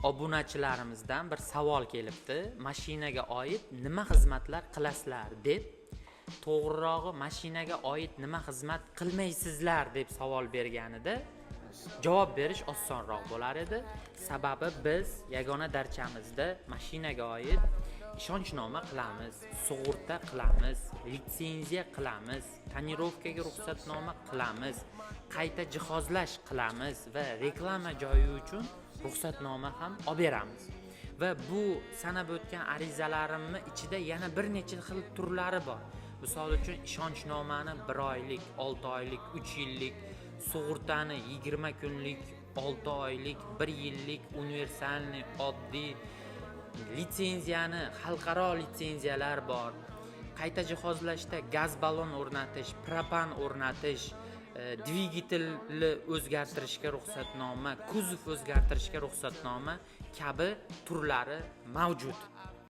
obunachilarimizdan bir savol kelibdi. Mashinaga oid nima xizmatlar qilasizlar deb. To'g'rirog'i mashinaga oid nima xizmat qilmaysizlar deb savol berganida javob berish osonroq bo'lar edi. Sababi biz yagona darchamizda mashinaga oid ishonchnoma qilamiz, sug'urta qilamiz, litsenziya qilamiz, tonirovkaga ruxsatnoma qilamiz, qayta jihozlash qilamiz va reklama joyi uchun ruxsatnoma ham olib beramiz. Va bu sanab o'tgan arizalarimni ichida yana bir necha xil turlari bor. Misol uchun ishonchnomani 1 oylik, 6 oylik, 3 yillik, sug'urtani 20 kunlik, 6 oylik, 1 yillik, universalni, oddiy, litsenziyani, xalqaro litsenziyalar bor. Qayta jihozlashda gaz ballon o'rnatish, propan o'rnatish, dvigatelni o'zgartirishga ruxsatnoma, kuzov o'zgartirishga ruxsatnoma kabi turlari mavjud.